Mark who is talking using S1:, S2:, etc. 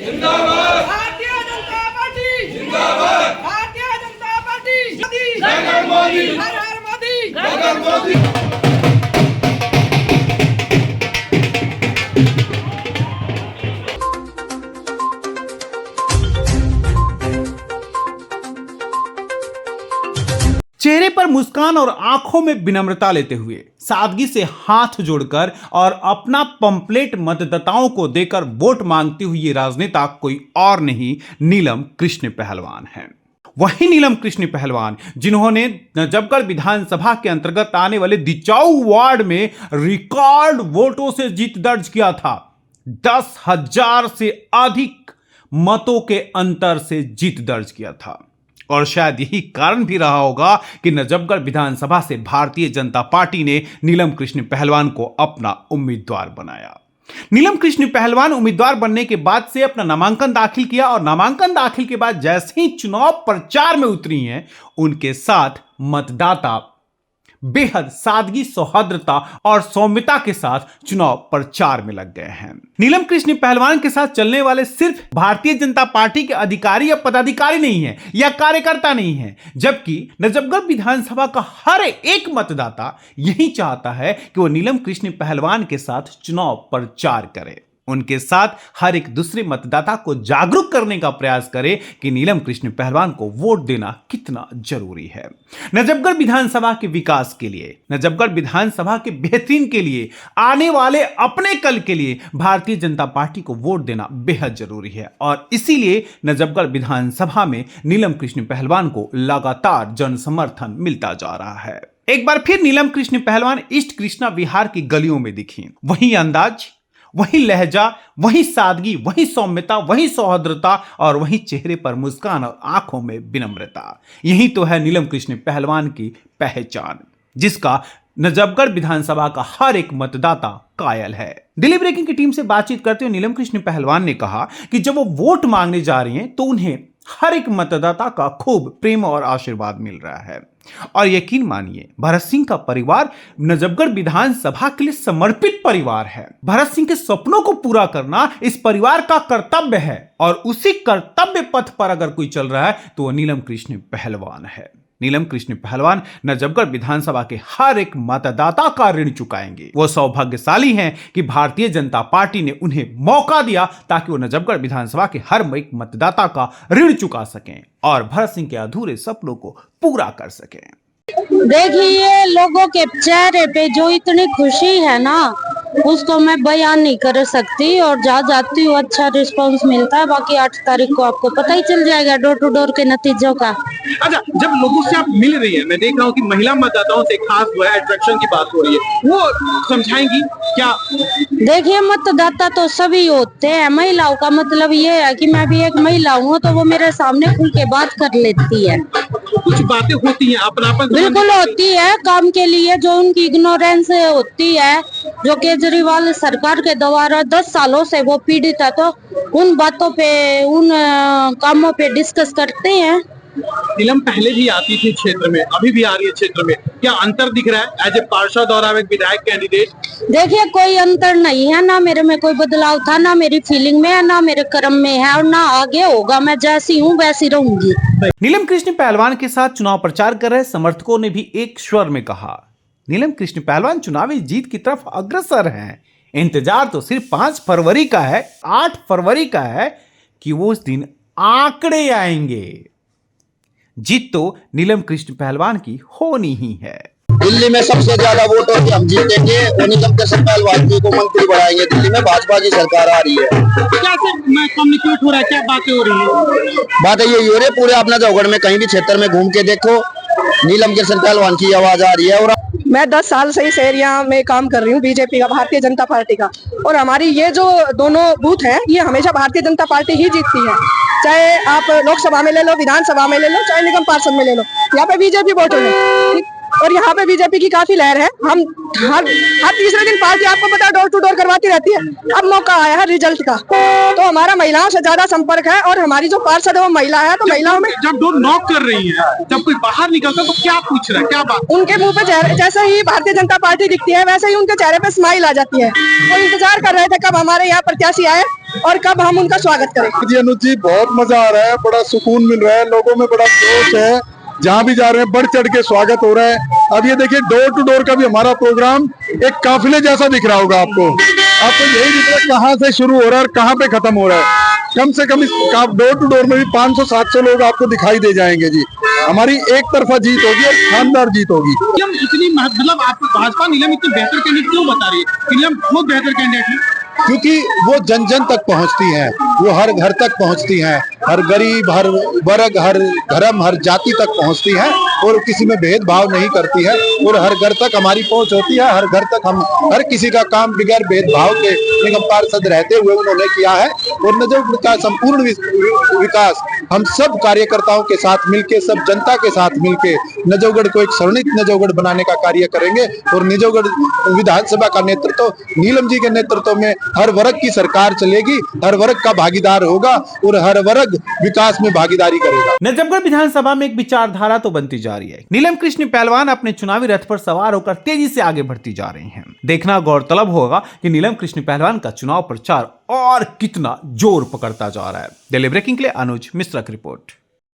S1: जिंदाबाद,
S2: भारतीय जनता पार्टी
S1: जिंदाबाद,
S2: भारतीय जनता पार्टी
S1: जय मोदी,
S2: हर हर मोदी
S1: जय मोदी।
S3: चेहरे पर मुस्कान और आंखों में विनम्रता लेते हुए सादगी से हाथ जोड़कर और अपना पंपलेट मतदाताओं को देकर वोट मांगती हुई ये राजनेता कोई और नहीं नीलम कृष्ण पहलवान है। वही नीलम कृष्ण पहलवान जिन्होंने नजफगढ़ विधानसभा के अंतर्गत आने वाले दिचाऊ वार्ड में रिकॉर्ड वोटों से जीत दर्ज किया था। 10,000 से अधिक मतों के अंतर से जीत दर्ज किया था और शायद यही कारण भी रहा होगा कि नजफगढ़ विधानसभा से भारतीय जनता पार्टी ने नीलम कृष्ण पहलवान को अपना उम्मीदवार बनाया। नीलम कृष्ण पहलवान उम्मीदवार बनने के बाद से अपना नामांकन दाखिल किया और नामांकन दाखिल के बाद जैसे ही चुनाव प्रचार में उतरी हैं, उनके साथ मतदाता बेहद सादगी, सौहार्द्रता और सौम्यता के साथ चुनाव प्रचार में लग गए हैं। नीलम कृष्ण पहलवान के साथ चलने वाले सिर्फ भारतीय जनता पार्टी के अधिकारी या पदाधिकारी नहीं है या कार्यकर्ता नहीं है, जबकि नजफगढ़ विधानसभा का हर एक मतदाता यही चाहता है कि वो नीलम कृष्ण पहलवान के साथ चुनाव प्रचार करे, उनके साथ हर एक दूसरे मतदाता को जागरूक करने का प्रयास करे कि नीलम कृष्ण पहलवान को वोट देना कितना जरूरी है। नजफगढ़ विधानसभा के विकास के लिए, नजफगढ़ विधानसभा के बेहतरीन के लिए, आने वाले अपने कल के लिए भारतीय जनता पार्टी को वोट देना बेहद जरूरी है और इसीलिए नजफगढ़ विधानसभा में नीलम कृष्ण पहलवान को लगातार जन समर्थन मिलता जा रहा है। एक बार फिर नीलम कृष्ण पहलवान ईस्ट कृष्णा विहार की गलियों में दिखी। वही अंदाज, वही लहजा, वही सादगी, वही सौम्यता, वही सौहार्द्रता और वही चेहरे पर मुस्कान और आंखों में विनम्रता। यही तो है नीलम कृष्ण पहलवान की पहचान, जिसका नजफगढ़ विधानसभा का हर एक मतदाता कायल है। दिल्ली ब्रेकिंग की टीम से बातचीत करते हुए नीलम कृष्ण पहलवान ने कहा कि जब वो वोट मांगने जा रही हैं तो उन्हें हर एक मतदाता का खूब प्रेम और आशीर्वाद मिल रहा है और यकीन मानिए भरत सिंह का परिवार नजफगढ़ विधानसभा के लिए समर्पित परिवार है। भरत सिंह के सपनों को पूरा करना इस परिवार का कर्तव्य है और उसी कर्तव्य पथ पर अगर कोई चल रहा है तो वो नीलम कृष्ण पहलवान है। नीलम कृष्ण पहलवान नजफगढ़ विधानसभा के हर एक मतदाता का ऋण चुकाएंगे। वो सौभाग्यशाली हैं कि भारतीय जनता पार्टी ने उन्हें मौका दिया ताकि वो नजफगढ़ विधानसभा के हर एक मतदाता का ऋण चुका सकें और भरत सिंह के अधूरे सपनों को पूरा कर सकें।
S4: देखिए, लोगों के चेहरे पे जो इतनी खुशी है ना, उसको मैं बयान नहीं कर सकती और जहाँ जाती हूँ अच्छा रिस्पांस मिलता है। बाकी 8 तारीख को आपको पता ही चल जाएगा डोर टू डोर के नतीजों का।
S5: अच्छा, जब लोगों से आप मिल रही हैं, मैं देख रहा हूँ कि महिला मतदाताओं से खास जो है अट्रैक्शन की बात हो रही है, वो समझाएंगी क्या?
S4: देखिए, मतदाता तो सभी होते हैं, महिलाओं का मतलब ये है कि मैं भी एक महिला हूँ तो वो मेरे सामने खुल के बात कर लेती है।
S5: कुछ बातें होती हैं अपनापन
S4: बिल्कुल होती है, काम के लिए जो उनकी इग्नोरेंस होती है, जो केजरीवाल सरकार के द्वारा 10 सालों से वो पीड़ित है, तो उन बातों पे, उन कामों पे डिस्कस करते हैं।
S5: नीलम पहले भी आती थी क्षेत्र में, अभी भी आ रही है क्षेत्र में, क्या अंतर दिख रहा है एज ए पार्षद और एक विधायक कैंडिडेट?
S4: देखिए, कोई अंतर नहीं है, ना मेरे में कोई बदलाव था, ना मेरी फीलिंग में है, ना मेरे कर्म में है और ना आगे होगा। मैं जैसी हूँ वैसी रहूंगी।
S3: नीलम कृष्ण पहलवान के साथ चुनाव प्रचार कर रहे समर्थकों ने भी एक स्वर में कहा, नीलम कृष्ण पहलवान चुनावी जीत की तरफ अग्रसर हैं। इंतजार तो सिर्फ 5 फरवरी का है, 8 फरवरी का है कि वो उस दिन आंकड़े आएंगे। जीत तो नीलम कृष्ण पहलवान की होनी ही है।
S6: दिल्ली में सबसे ज्यादा वोटों से हम जीतेंगे और नीलम कृष्ण पहलवान जी को मंत्री बनाएंगे। दिल्ली में भाजपा की सरकार आ रही है।
S5: कैसे कम्युनिकेट हो रहा है, क्या बातें हो रही है?
S6: बात यही हो रही है, पूरे अपना जौगढ़ में कहीं भी क्षेत्र में घूम के देखो, नीलम कृष्ण पहलवान की आवाज आ रही है। और
S7: मैं 10 साल से इस एरिया में काम कर रही हूँ बीजेपी का, भारतीय जनता पार्टी का, और हमारी ये जो दोनों बूथ हैं ये हमेशा भारतीय जनता पार्टी ही जीतती है। चाहे आप लोकसभा में ले लो, विधानसभा में ले लो, चाहे निगम पार्षद में ले लो, यहाँ पे बीजेपी वोटर है और यहाँ पे बीजेपी की काफी लहर है। हम हर तीसरे दिन पार्टी आपको पता है डोर टू डोर करवाती रहती है। अब मौका आया है रिजल्ट का, तो हमारा महिलाओं से ज्यादा संपर्क है और हमारी जो पार्षद है वो महिला है, तो महिलाओं में
S5: जब डोर नॉक कर रही है, जब कोई बाहर निकलता तो क्या पूछ रहा है, क्या बात?
S7: उनके मुंह पे चेहरे, जैसे ही भारतीय जनता पार्टी दिखती है वैसे ही उनके चेहरे पे स्माइल आ जाती है। वो इंतजार कर रहे थे कब हमारे यहाँ प्रत्याशी आए और कब हम उनका स्वागत करें।
S8: जी अनुज जी, बहुत मजा आ रहा है, बड़ा सुकून मिल रहा है, लोगों में बड़ा जोश है, जहाँ भी जा रहे हैं बढ़ चढ़ के स्वागत हो रहा है। अब ये देखिए डोर टू डोर का भी हमारा प्रोग्राम एक काफिले जैसा दिख रहा होगा आपको यही दिख रहा है कहाँ से शुरू हो रहा है और कहाँ पे खत्म हो रहा है। कम से कम इस डोर टू डोर में भी 500-700 लोग आपको दिखाई दे जाएंगे जी। हमारी एक तरफा जीत होगी और शानदार जीत होगी।
S5: नीलम इतनी मतलब आप भाजपा नीलम इतने बेहतर कैंडिडेट क्यों बता रही है? नीलम बहुत बेहतर कैंडिडेट है
S8: क्योंकि वो जन जन तक पहुंचती हैं, वो हर घर तक पहुंचती हैं, हर गरीब, हर वर्ग, हर धर्म, हर जाति तक पहुंचती हैं और किसी में भेदभाव नहीं करती है और हर घर तक हमारी पहुंच होती है। हर घर तक हम हर किसी का काम बगैर भेदभाव के निगम पार्षद रहते हुए उन्होंने किया है और नजोगढ़ का संपूर्ण विकास हम सब कार्यकर्ताओं के साथ मिलके, सब जनता के साथ मिलके नजोगढ़ को एक स्वर्णित नजोगढ़ बनाने का कार्य करेंगे और नजोगढ़ विधानसभा का नेतृत्व नीलम जी के नेतृत्व में हर वर्ग की सरकार चलेगी, हर वर्ग का भागीदार होगा और हर वर्ग विकास में भागीदारी करेगा।
S3: नजफगढ़ विधानसभा में एक विचारधारा तो बनती जा रही है। नीलम कृष्ण पहलवान अपने चुनावी रथ पर सवार होकर तेजी से आगे बढ़ती जा रही हैं। देखना गौरतलब होगा कि नीलम कृष्ण पहलवान का चुनाव प्रचार और कितना जोर पकड़ता जा रहा है। डेली ब्रेकिंग के लिए अनुज मिश्रा की रिपोर्ट।